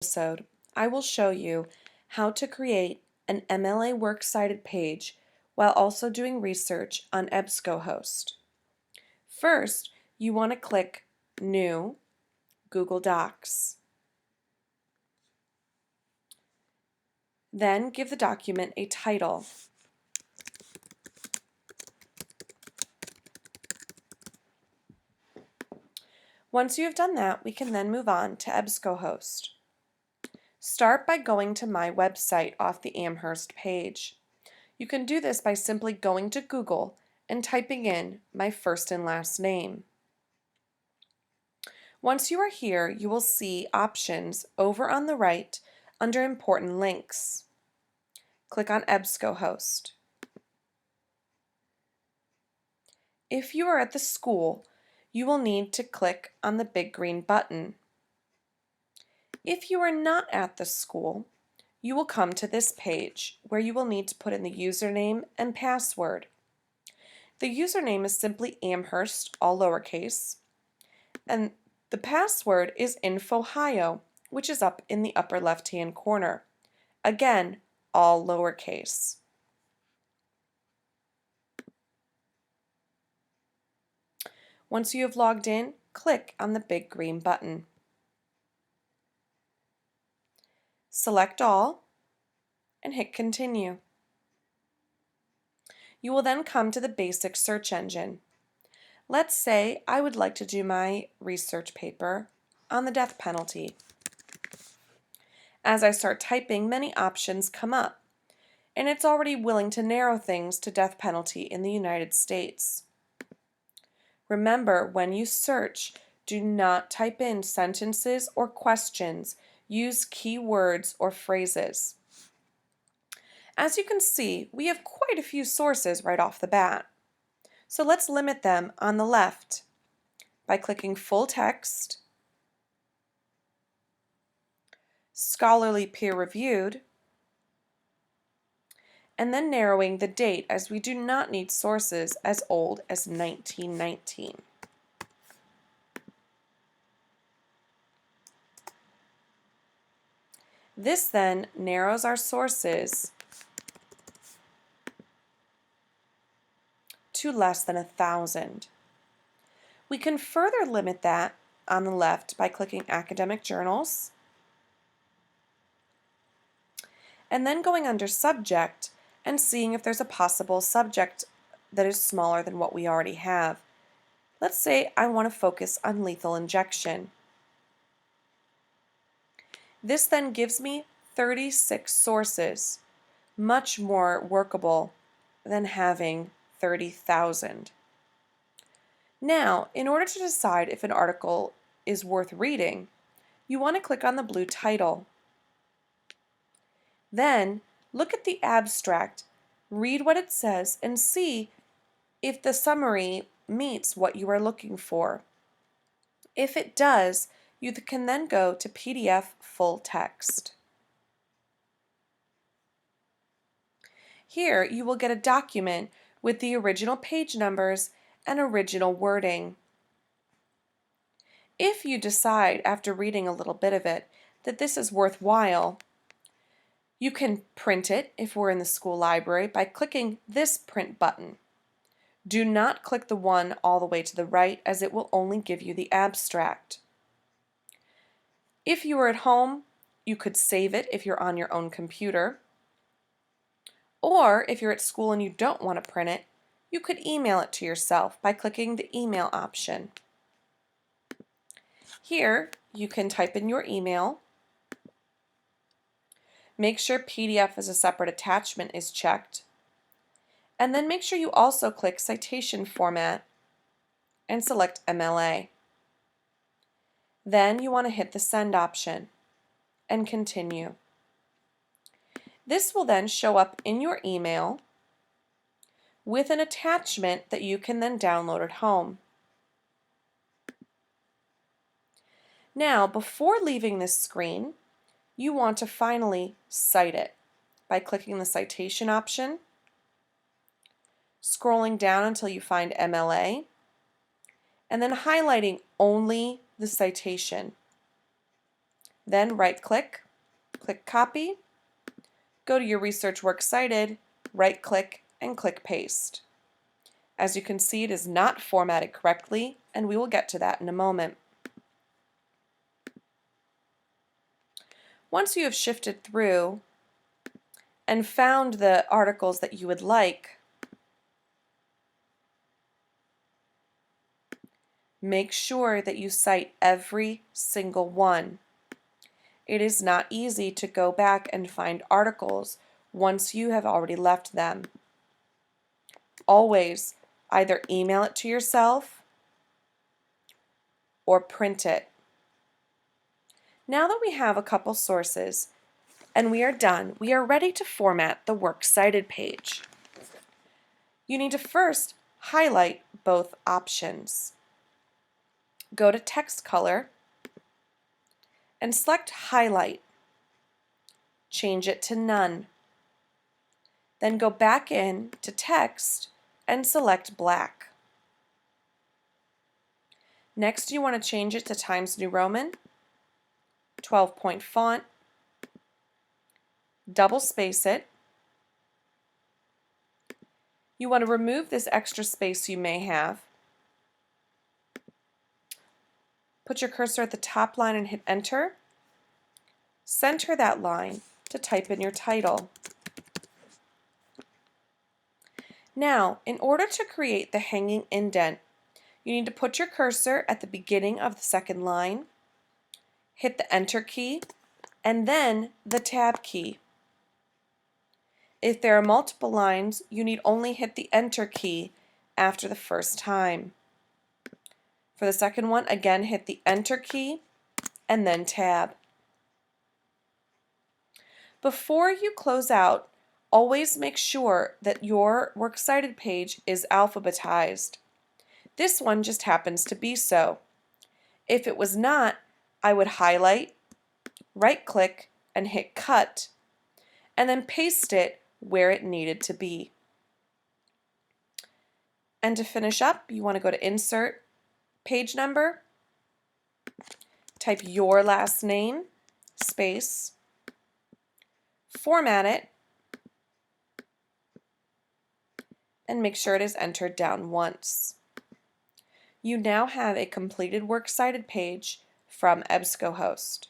Episode, I will show you how to create an MLA Works Cited page while also doing research on EBSCO host. First, you want to click New, Google Docs. Then give the document a title. Once you have done that, we can then move on to EBSCO host. Start by going to my website off the Amherst page. You can do this by simply going to Google and typing in my first and last name. Once you are here, you will see options over on the right under Important Links. Click on EBSCO host. If you are at the school, you will need to click on the big green button. If you are not at the school, you will come to this page where you will need to put in the username and password. The username is simply Amherst, all lowercase, and the password is InfoHio, which is up in the upper left-hand corner. Again, all lowercase. Once you have logged in, click on the big green button. Select all and hit Continue. You will then come to the basic search engine. Let's say I would like to do my research paper on the death penalty. As I start typing, many options come up, and it's already willing to narrow things to death penalty in the United States. Remember, when you search, do not type in sentences or questions. Use keywords or phrases. As you can see, we have quite a few sources right off the bat. So let's limit them on the left by clicking Full Text, Scholarly Peer-Reviewed, and then narrowing the date, as we do not need sources as old as 1919. This then narrows our sources to less than 1,000. We can further limit that on the left by clicking Academic Journals and then going under Subject and seeing if there's a possible subject that is smaller than what we already have. Let's say I want to focus on lethal injection. This then gives me 36 sources, much more workable than having 30,000. Now, in order to decide if an article is worth reading, you want to click on the blue title. Then, look at the abstract, read what it says, and see if the summary meets what you are looking for. If it does, you can then go to PDF full text. Here, you will get a document with the original page numbers and original wording. If you decide after reading a little bit of it that this is worthwhile, you can print it if we're in the school library by clicking this print button. Do not click the one all the way to the right, as it will only give you the abstract. If you are at home, you could save it if you're on your own computer. Or if you're at school and you don't want to print it, you could email it to yourself by clicking the email option. Here, you can type in your email. Make sure PDF as a separate attachment is checked. And then make sure you also click Citation Format and select MLA. Then you want to hit the Send option and continue. This will then show up in your email with an attachment that you can then download at home. Now, before leaving this screen, you want to finally cite it by clicking the citation option, scrolling down until you find MLA, and then highlighting only the citation. Then right-click, click Copy, go to your research works cited, right-click, and click Paste. As you can see, it is not formatted correctly, and we will get to that in a moment. Once you have shifted through and found the articles that you would like, make sure that you cite every single one. It is not easy to go back and find articles once you have already left them. Always either email it to yourself or print it. Now that we have a couple sources and we are done, we are ready to format the Works Cited page. You need to first highlight both options. Go to Text Color and select Highlight. Change it to None. Then go back in to Text and select Black. Next, you want to change it to Times New Roman, 12-point font, double space it. You want to remove this extra space you may have. Put your cursor at the top line and hit Enter. Center that line to type in your title. Now, in order to create the hanging indent, you need to put your cursor at the beginning of the second line, hit the Enter key, and then the Tab key. If there are multiple lines, you need only hit the Enter key after the first time. For the second one, again hit the Enter key and then Tab. Before you close out, always make sure that your Works Cited page is alphabetized. This one just happens to be so. If it was not, I would highlight, right-click, and hit Cut, and then paste it where it needed to be. And to finish up, you want to go to Insert, Page Number, type your last name, space, format it, and make sure it is entered down once. You now have a completed Works Cited page from EBSCO Host.